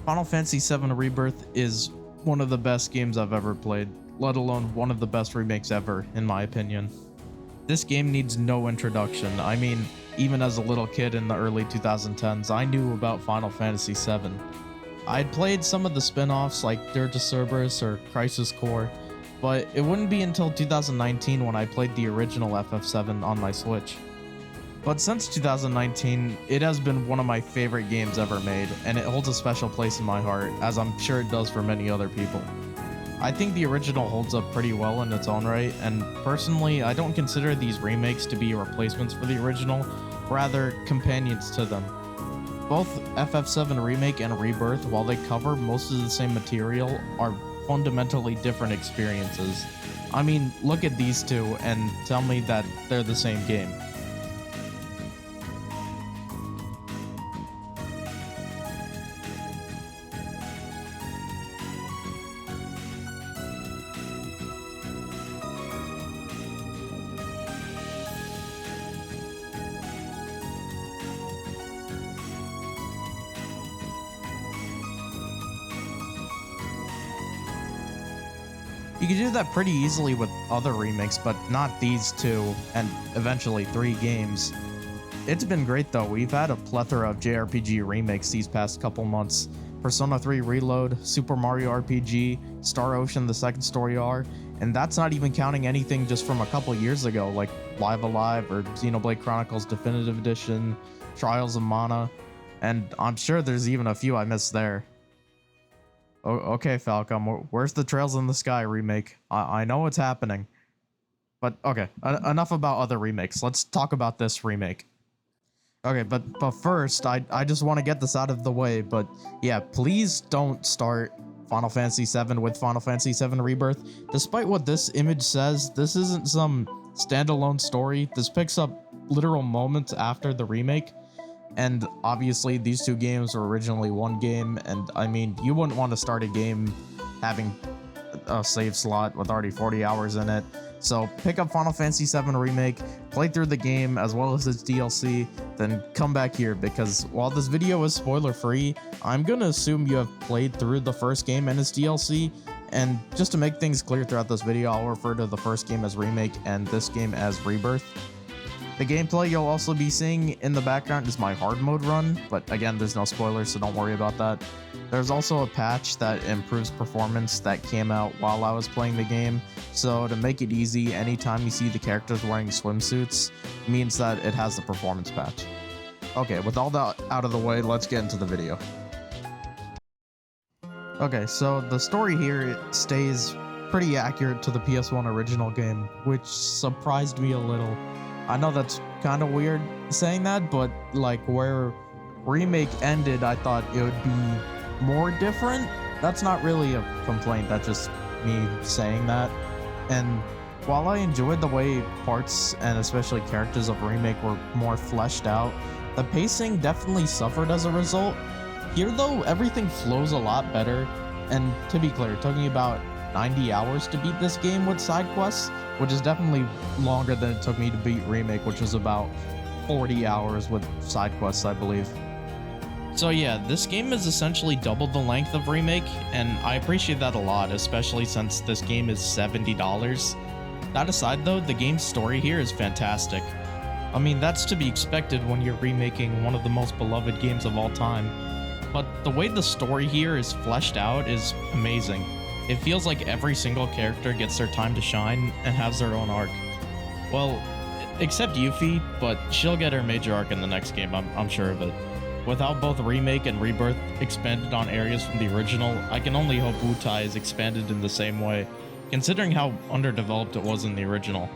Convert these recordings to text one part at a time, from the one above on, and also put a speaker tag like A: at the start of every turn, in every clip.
A: Final Fantasy VII Rebirth is one of the best games I've ever played, let alone one of the best remakes ever, in my opinion. This game needs no introduction. I mean, even as a little kid in the early 2010s, I knew about Final Fantasy VII. I'd played some of the spin-offs like Dirge of Cerberus or Crisis Core, but it wouldn't be until 2019 when I played the original FF7 on my Switch. But since 2019, it has been one of my favorite games ever made, and it holds a special place in my heart, as I'm sure it does for many other people. I think the original holds up pretty well in its own right, and personally, I don't consider these remakes to be replacements for the original, rather companions to them. Both FF7 Remake and Rebirth, while they cover most of the same material, are fundamentally different experiences. I mean, look at these two and tell me that they're the same game. You can do that pretty easily with other remakes, but not these two, and eventually 3 games. It's been great though. We've had a plethora of JRPG remakes these past couple months. Persona 3 Reload, Super Mario RPG, Star Ocean: The Second Story R, and that's not even counting anything just from a couple years ago, like Live Alive or Xenoblade Chronicles Definitive Edition, Trials of Mana, and I'm sure there's even a few I missed there. Okay, Falcom, where's the Trails in the Sky remake? I know it's happening. But okay, enough about other remakes. Let's talk about this remake. Okay, but first, I just want to get this out of the way, but yeah, please don't start Final Fantasy VII with Final Fantasy VII Rebirth. Despite what this image says, this isn't some standalone story. This picks up literal moments after the remake. And obviously these two games were originally one game, and I mean, you wouldn't want to start a game having a save slot with already 40 hours in it. So pick up Final Fantasy VII Remake, play through the game as well as its DLC, then come back here, because while this video is spoiler free, I'm gonna assume you have played through the first game and its DLC, and just to make things clear throughout this video, I'll refer to the first game as Remake and this game as Rebirth. The gameplay you'll also be seeing in the background is my hard mode run, but again, there's no spoilers, so don't worry about that. There's also a patch that improves performance that came out while I was playing the game, so to make it easy, anytime you see the characters wearing swimsuits, means that it has the performance patch. Okay, with all that out of the way, let's get into the video. Okay, so the story here stays pretty accurate to the PS1 original game, which surprised me a little. I know that's kind of weird saying that, but like where Remake ended, I thought it would be more different. That's not really a complaint, that's just me saying that. And while I enjoyed the way parts and especially characters of Remake were more fleshed out, the pacing definitely suffered as a result. Here though, everything flows a lot better, and to be clear, it took me about 90 hours to beat this game with side quests, which is definitely longer than it took me to beat Remake, which was about 40 hours with side quests, I believe. So yeah, this game is essentially double the length of Remake, and I appreciate that a lot, especially since this game is $70. That aside though, the game's story here is fantastic. I mean, that's to be expected when you're remaking one of the most beloved games of all time, but the way the story here is fleshed out is amazing. It feels like every single character gets their time to shine and has their own arc. Well, except Yuffie, but she'll get her major arc in the next game, I'm sure of it. With how both Remake and Rebirth expanded on areas from the original, I can only hope Wutai is expanded in the same way, considering how underdeveloped it was in the original.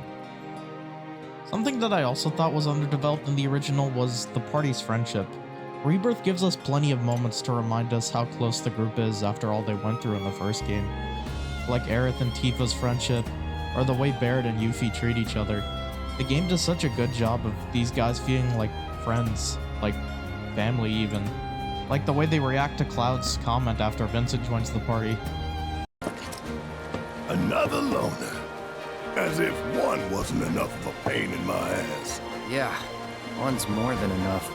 A: Something that I also thought was underdeveloped in the original was the party's friendship. Rebirth gives us plenty of moments to remind us how close the group is after all they went through in the first game. Like Aerith and Tifa's friendship, or the way Barrett and Yuffie treat each other. The game does such a good job of these guys feeling like friends, like family even. Like the way they react to Cloud's comment after Vincent joins the party.
B: Another loner. As if one wasn't enough of a pain in my ass.
C: Yeah, one's more than enough.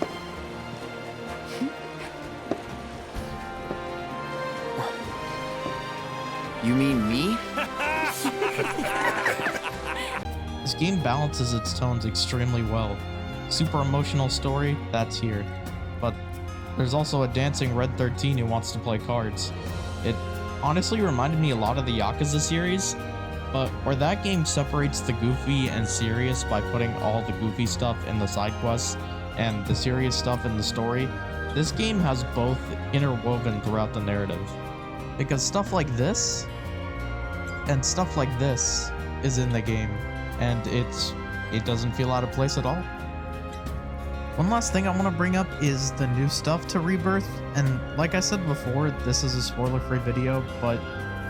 C: You mean me?
A: This game balances its tones extremely well. Super emotional story, that's here. But there's also a dancing Red 13 who wants to play cards. It honestly reminded me a lot of the Yakuza series, but where that game separates the goofy and serious by putting all the goofy stuff in the side quests and the serious stuff in the story, this game has both interwoven throughout the narrative. Because stuff like this and stuff like this is in the game, and it doesn't feel out of place at all. One last thing I want to bring up is the new stuff to Rebirth, and like I said before, this is a spoiler-free video, but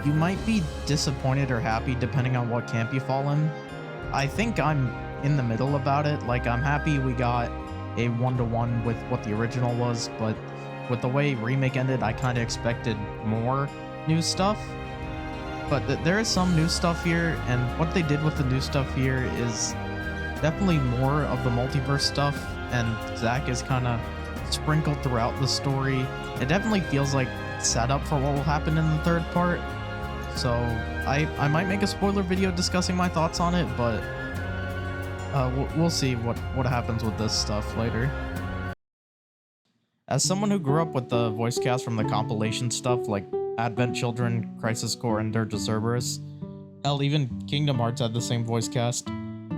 A: you might be disappointed or happy depending on what camp you fall in. I think I'm in the middle about it. Like, I'm happy we got a one-to-one with what the original was, but with the way Remake ended, I kind of expected more new stuff. But there is some new stuff here, and what they did with the new stuff here is definitely more of the multiverse stuff, and Zack is kind of sprinkled throughout the story. It definitely feels like setup for what will happen in the third part. So I might make a spoiler video discussing my thoughts on it, but we'll see what happens with this stuff later. As someone who grew up with the voice cast from the compilation stuff like Advent Children, Crisis Core, and Dirge of Cerberus, hell, even Kingdom Hearts had the same voice cast,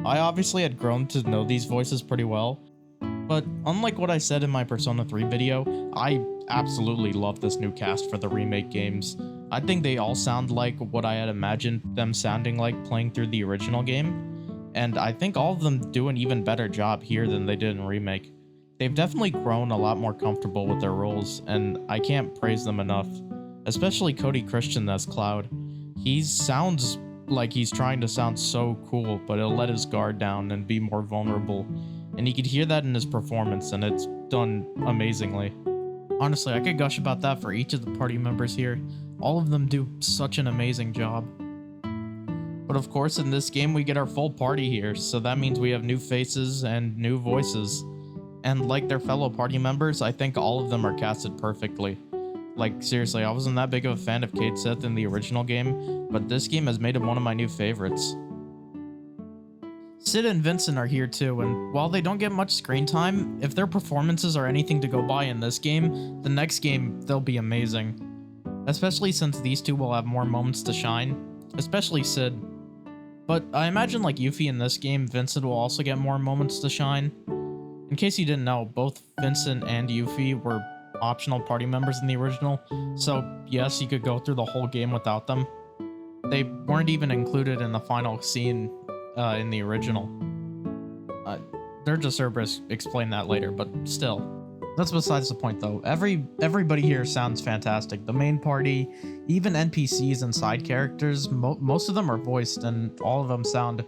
A: I obviously had grown to know these voices pretty well. But unlike what I said in my Persona 3 video, I absolutely love this new cast for the Remake games. I think they all sound like what I had imagined them sounding like playing through the original game, and I think all of them do an even better job here than they did in Remake. They've definitely grown a lot more comfortable with their roles, and I can't praise them enough. Especially Cody Christian as Cloud. He sounds like he's trying to sound so cool, but he'll let his guard down and be more vulnerable. And you could hear that in his performance, and it's done amazingly. Honestly, I could gush about that for each of the party members here. All of them do such an amazing job. But of course, in this game, we get our full party here, so that means we have new faces and new voices. And like their fellow party members, I think all of them are casted perfectly. Like, seriously, I wasn't that big of a fan of Kate Seth in the original game, but this game has made him one of my new favorites. Sid and Vincent are here too, and while they don't get much screen time, if their performances are anything to go by in this game, the next game, they'll be amazing. Especially since these two will have more moments to shine, especially Sid. But I imagine like Yuffie in this game, Vincent will also get more moments to shine. In case you didn't know, both Vincent and Yuffie were optional party members in the original, so yes, you could go through the whole game without them. They weren't even included in the final scene in the original. Dirge of Cerberus explained that later, but still. That's besides the point though. Everybody here sounds fantastic. The main party, even NPCs and side characters, most of them are voiced and all of them sound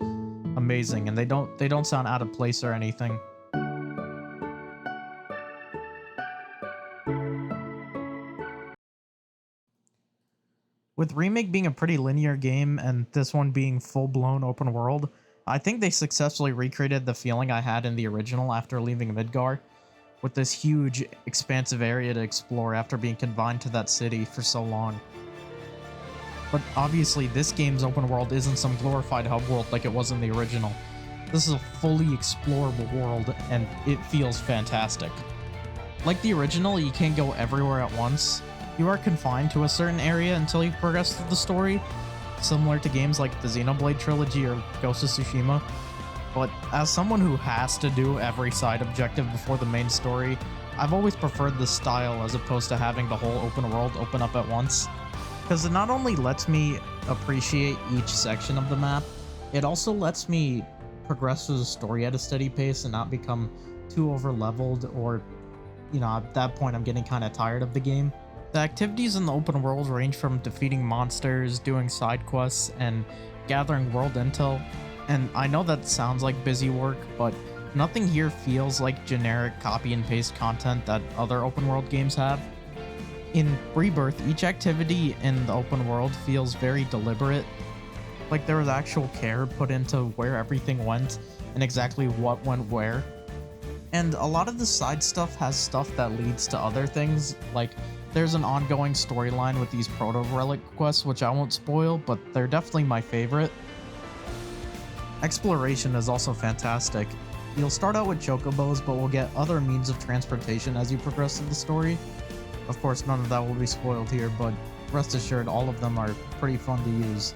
A: amazing, and they don't sound out of place or anything. With Remake being a pretty linear game and this one being full-blown open world, I think they successfully recreated the feeling I had in the original after leaving Midgar, with this huge, expansive area to explore after being confined to that city for so long. But obviously, this game's open world isn't some glorified hub world like it was in the original. This is a fully explorable world, and it feels fantastic. Like the original, you can't go everywhere at once. You are confined to a certain area until you progress through the story, similar to games like the Xenoblade Trilogy or Ghost of Tsushima. But as someone who has to do every side objective before the main story, I've always preferred this style as opposed to having the whole open world open up at once, because it not only lets me appreciate each section of the map, it also lets me progress through the story at a steady pace and not become too over-leveled, or, you know, at that point I'm getting kind of tired of the game. The activities in the open world range from defeating monsters, doing side quests, and gathering world intel. And I know that sounds like busy work, but nothing here feels like generic copy and paste content that other open world games have. In Rebirth, each activity in the open world feels very deliberate, like there was actual care put into where everything went and exactly what went where. And a lot of the side stuff has stuff that leads to other things, like There's an ongoing storyline with these proto-relic quests, which I won't spoil, but they're definitely my favorite. Exploration is also fantastic. You'll start out with chocobos, but will get other means of transportation as you progress through the story. Of course, none of that will be spoiled here, but rest assured, all of them are pretty fun to use.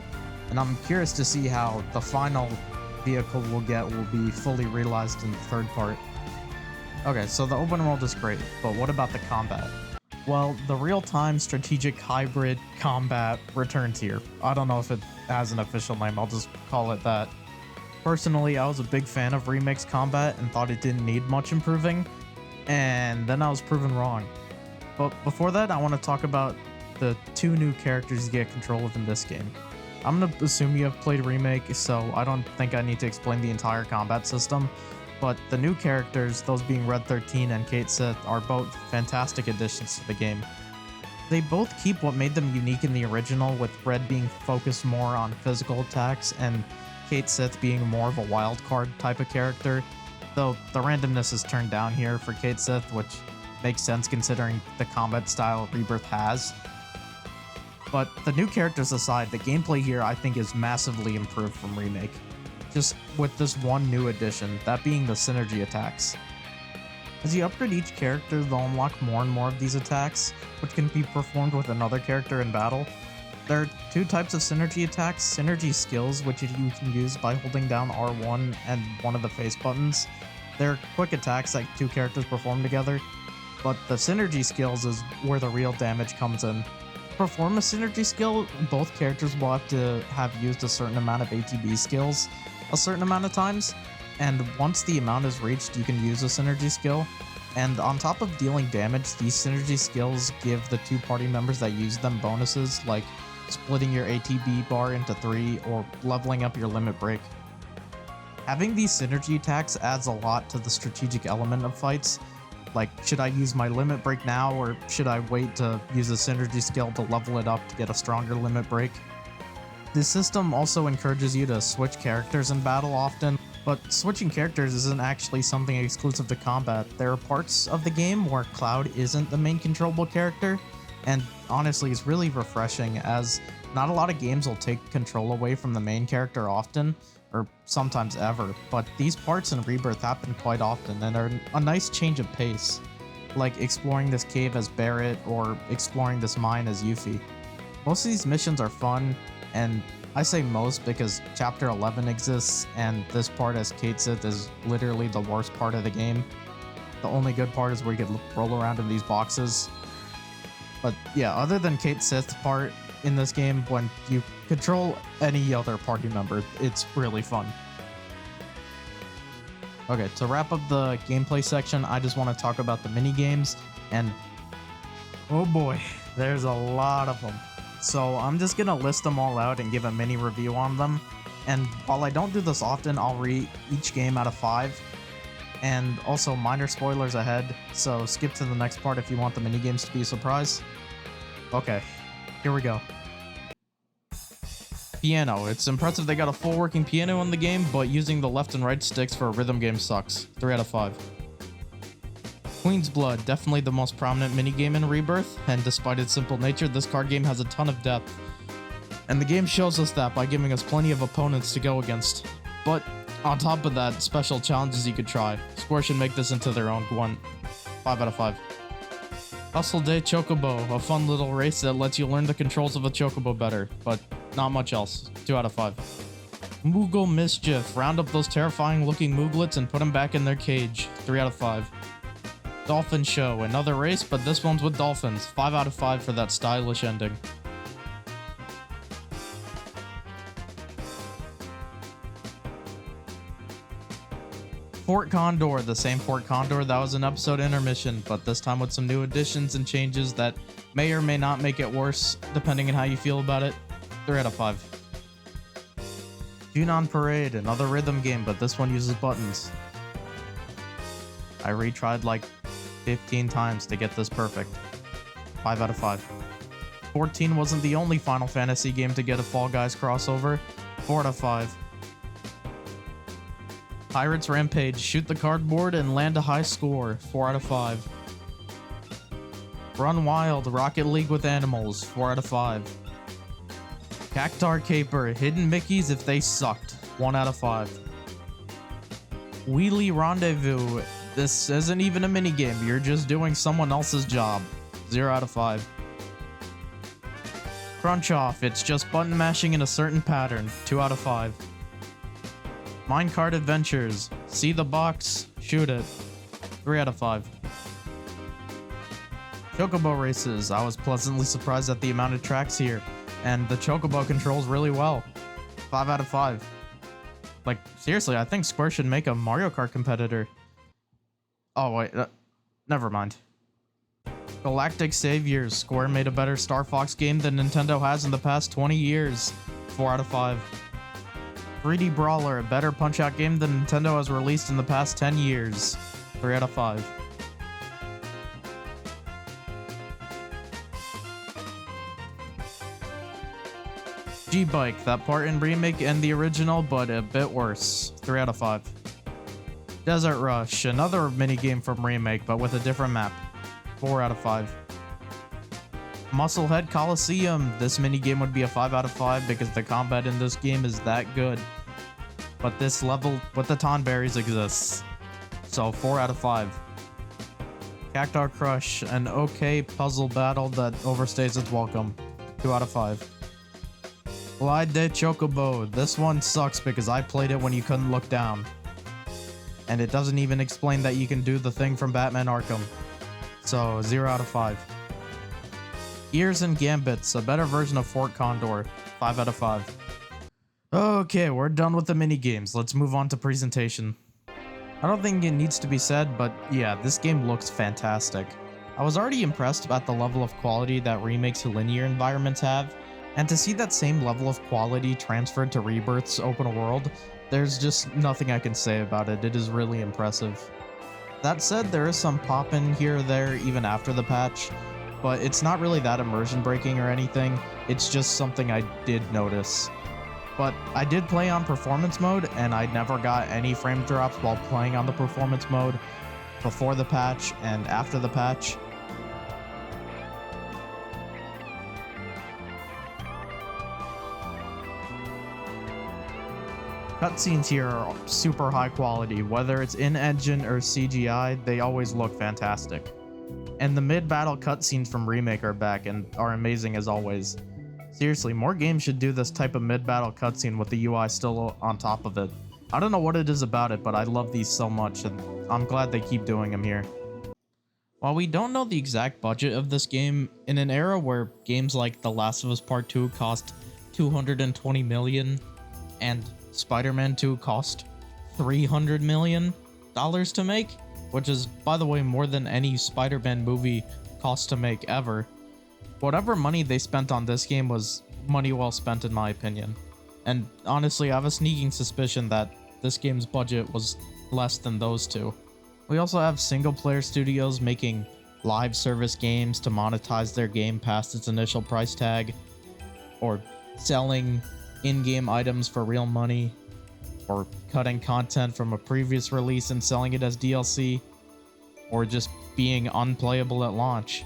A: And I'm curious to see how the final vehicle we'll get will be fully realized in the third part. Okay, so the open world is great, but what about the combat? Well, the real-time strategic hybrid combat returns here. I don't know if it has an official name, I'll just call it that. Personally, I was a big fan of Remake's combat and thought it didn't need much improving, and then I was proven wrong. But before that, I want to talk about the 2 new characters you get control of in this game. I'm going to assume you have played Remake, so I don't think I need to explain the entire combat system, but the new characters, those being Red 13 and Kate Sith, are both fantastic additions to the game. They both keep what made them unique in the original, with Red being focused more on physical attacks and Kate Sith being more of a wildcard type of character, though the randomness is turned down here for Kate Sith, which makes sense considering the combat style Rebirth has. But the new characters aside, the gameplay here I think is massively improved from Remake, just with this one new addition, that being the synergy attacks. As you upgrade each character, they'll unlock more and more of these attacks, which can be performed with another character in battle. There are 2 types of synergy attacks: synergy skills, which you can use by holding down R1 and one of the face buttons. They're quick attacks that 2 characters perform together, but the synergy skills is where the real damage comes in. To perform a synergy skill, both characters will have to have used a certain amount of ATB skills a certain amount of times, and once the amount is reached, you can use a synergy skill. And on top of dealing damage, these synergy skills give the 2 party members that use them bonuses, like splitting your ATB bar into 3 or leveling up your limit break. Having these synergy attacks adds a lot to the strategic element of fights. Like, should I use my limit break now, or should I wait to use a synergy skill to level it up to get a stronger limit break? This system also encourages you to switch characters in battle often, but switching characters isn't actually something exclusive to combat. There are parts of the game where Cloud isn't the main controllable character, and honestly it's really refreshing, as not a lot of games will take control away from the main character often, or sometimes ever, but these parts in Rebirth happen quite often and are a nice change of pace, like exploring this cave as Barrett or exploring this mine as Yuffie. Most of these missions are fun, and I say most because Chapter 11 exists, and this part as Kate Sith is literally the worst part of the game. The only good part is where you can roll around in these boxes. But yeah, other than Kate Sith's part in this game, when you control any other party member, it's really fun. Okay, to wrap up the gameplay section, I just want to talk about the minigames, and oh boy, there's a lot of them. So I'm just gonna list them all out and give a mini review on them. And while I don't do this often, I'll rate each game out of 5. And also minor spoilers ahead, so skip to the next part if you want the minigames to be a surprise. Okay, here we go. Piano. It's impressive they got a full working piano in the game, but using the left and right sticks for a rhythm game sucks. 3 out of 5. Queen's Blood, definitely the most prominent minigame in Rebirth, and despite its simple nature, this card game has a ton of depth. And the game shows us that by giving us plenty of opponents to go against. But on top of that, special challenges you could try. Square should make this into their own one. 5 out of 5. Hustle Day Chocobo, a fun little race that lets you learn the controls of a chocobo better, but not much else. 2 out of 5. Moogle Mischief, round up those terrifying looking Mooglets and put them back in their cage. 3 out of 5. Dolphin Show, another race, but this one's with dolphins. 5 out of 5 for that stylish ending. Fort Condor, the same Fort Condor that was an episode intermission, but this time with some new additions and changes that may or may not make it worse, depending on how you feel about it. 3 out of 5. Junon Parade, another rhythm game, but this one uses buttons. I retried like 15 times to get this perfect. 5 out of 5. 14 wasn't the only Final Fantasy game to get a Fall Guys crossover. 4 out of 5. Pirates Rampage, shoot the cardboard and land a high score. 4 out of 5. Run Wild, Rocket League with Animals, 4 out of 5. Cactar Caper, Hidden Mickeys if they sucked, 1 out of 5. Wheelie Rendezvous, this isn't even a minigame, you're just doing someone else's job, 0 out of 5. Crunch Off, it's just button mashing in a certain pattern, 2 out of 5. Minecart Adventures, see the box, shoot it, 3 out of 5. Chocobo Races, I was pleasantly surprised at the amount of tracks here, and the Chocobo controls really well, 5 out of 5. Like, seriously, I think Square should make a Mario Kart competitor. Oh, wait, never mind. Galactic Saviors, Square made a better Star Fox game than Nintendo has in the past 20 years, 4 out of 5. 3D Brawler, a better Punch-Out game than Nintendo has released in the past 10 years, 3 out of 5. G-Bike, that part in Remake and the original, but a bit worse, 3 out of 5. Desert Rush, another minigame from Remake, but with a different map, 4 out of 5. Musclehead Coliseum, this minigame would be a 5 out of 5 because the combat in this game is that good. But this level with the Tonberries exists, so 4 out of 5. Cactar Crush, an okay puzzle battle that overstays its welcome, 2 out of 5. Glide de Chocobo, this one sucks because I played it when you couldn't look down. And it doesn't even explain that you can do the thing from Batman Arkham. So, 0 out of 5. Ears and Gambits, a better version of Fort Condor, 5 out of 5. Okay, we're done with the minigames. Let's move on to presentation. I don't think it needs to be said, but yeah, this game looks fantastic. I was already impressed about the level of quality that Remake's linear environments have, and to see that same level of quality transferred to Rebirth's open world, there's just nothing I can say about it. It is really impressive. That said, there is some pop-in here or there even after the patch, but it's not really that immersion breaking or anything, it's just something I did notice. But I did play on performance mode, and I never got any frame drops while playing on the performance mode before the patch and after the patch. Cutscenes here are super high quality, whether it's in-engine or CGI, they always look fantastic. And the mid-battle cutscenes from Remake are back and are amazing as always. Seriously, more games should do this type of mid-battle cutscene with the UI still on top of it. I don't know what it is about it, but I love these so much, and I'm glad they keep doing them here. While we don't know the exact budget of this game, in an era where games like The Last of Us Part 2 cost $220 million, and Spider-Man 2 cost $300 million to make, which is, by the way, more than any Spider-Man movie cost to make ever. Whatever money they spent on this game was money well spent in my opinion. And honestly, I have a sneaking suspicion that this game's budget was less than those two. We also have single-player studios making live service games to monetize their game past its initial price tag, or selling in-game items for real money, or cutting content from a previous release and selling it as DLC, or just being unplayable at launch.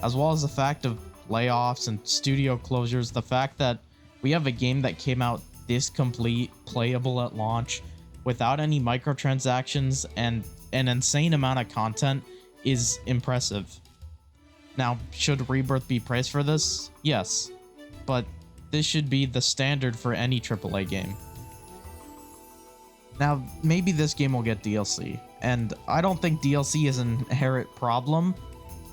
A: As well as the fact of layoffs and studio closures, the fact that we have a game that came out this complete, playable at launch, without any microtransactions and an insane amount of content is impressive. Now, should Rebirth be praised for this? Yes, but this should be the standard for any AAA game. Now, maybe this game will get DLC, and I don't think DLC is an inherent problem.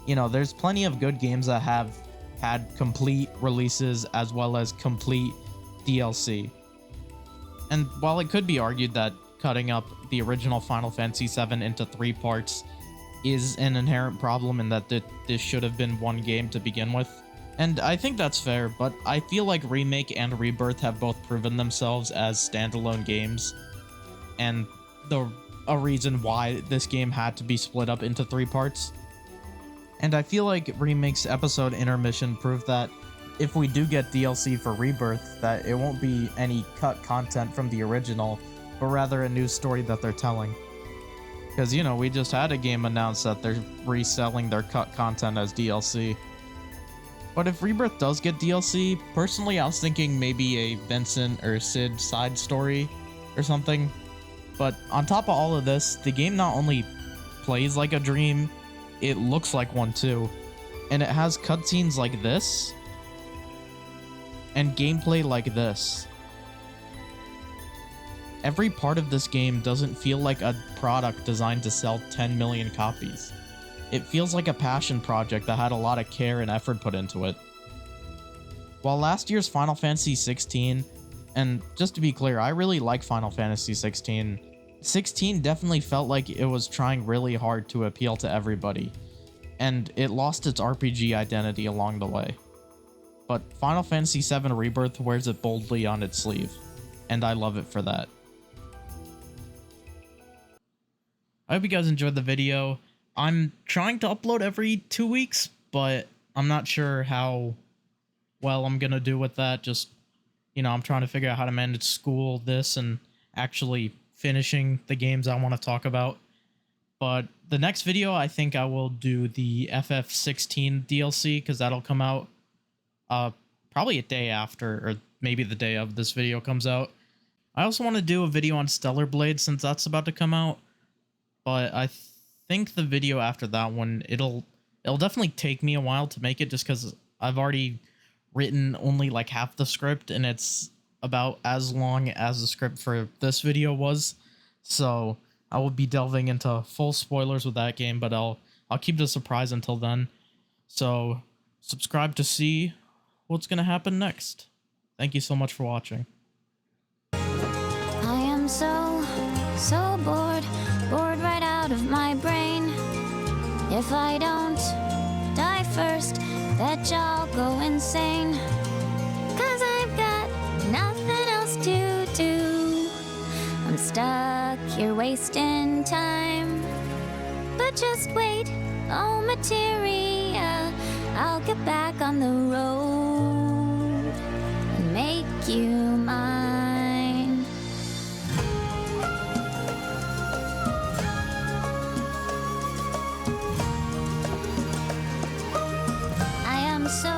A: You know, there's plenty of good games that have had complete releases as well as complete DLC. And while it could be argued that cutting up the original Final Fantasy VII into 3 parts is an inherent problem and that this should have been one game to begin with, and I think that's fair, but I feel like Remake and Rebirth have both proven themselves as standalone games, and a reason why this game had to be split up into 3 parts. And I feel like Remake's episode intermission proved that if we do get DLC for Rebirth, that it won't be any cut content from the original, but rather a new story that they're telling. Because, you know, we just had a game announce that they're reselling their cut content as DLC. But if Rebirth does get DLC, personally I was thinking maybe a Vincent or Sid side story or something. But on top of all of this, the game not only plays like a dream, it looks like one too. And it has cutscenes like this, and gameplay like this. Every part of this game doesn't feel like a product designed to sell 10 million copies. It feels like a passion project that had a lot of care and effort put into it. While last year's Final Fantasy 16, and just to be clear, I really like Final Fantasy 16, 16 definitely felt like it was trying really hard to appeal to everybody, and it lost its RPG identity along the way. But Final Fantasy VII Rebirth wears it boldly on its sleeve, and I love it for that. I hope you guys enjoyed the video. I'm trying to upload every 2 weeks, but I'm not sure how well I'm gonna do with that. Just, you know, I'm trying to figure out how to manage school, this, and actually finishing the games I want to talk about. But the next video, I think I will do the FF16 DLC, because that'll come out probably a day after, or maybe the day of this video comes out. I also want to do a video on Stellar Blade, since that's about to come out. But I think the video after that one, it'll definitely take me a while to make it, just because I've already written only like half the script, and it's about as long as the script for this video was. So I will be delving into full spoilers with that game, but I'll keep it a surprise until then. So subscribe to see what's gonna happen next. Thank you so much for watching.
C: I am so bored right out of my brain. If I don't die first, that y'all go insane. 'Cause I've got nothing else to do. I'm stuck here wasting time. But just wait, oh materia, I'll get back on the road and make you mine. I am so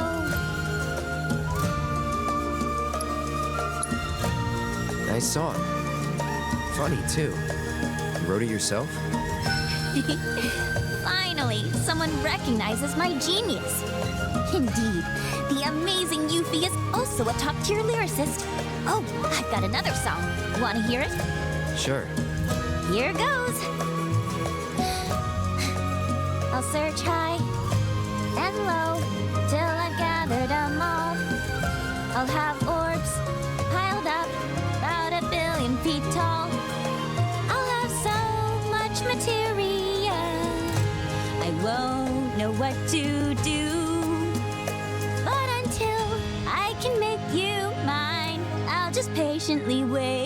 D: Nice song. Funny, too. You wrote it yourself?
C: Finally, someone recognizes my genius. Indeed, the amazing Yuffie is also a top-tier lyricist. Oh, I've got another song. Want to hear it?
D: Sure.
C: Here goes. I'll search high and low till I've gathered them all. I'll have orbs piled up about 1 billion feet tall. I'll have so much materia, I won't know what to do. But until I can make you mine, I'll just patiently wait.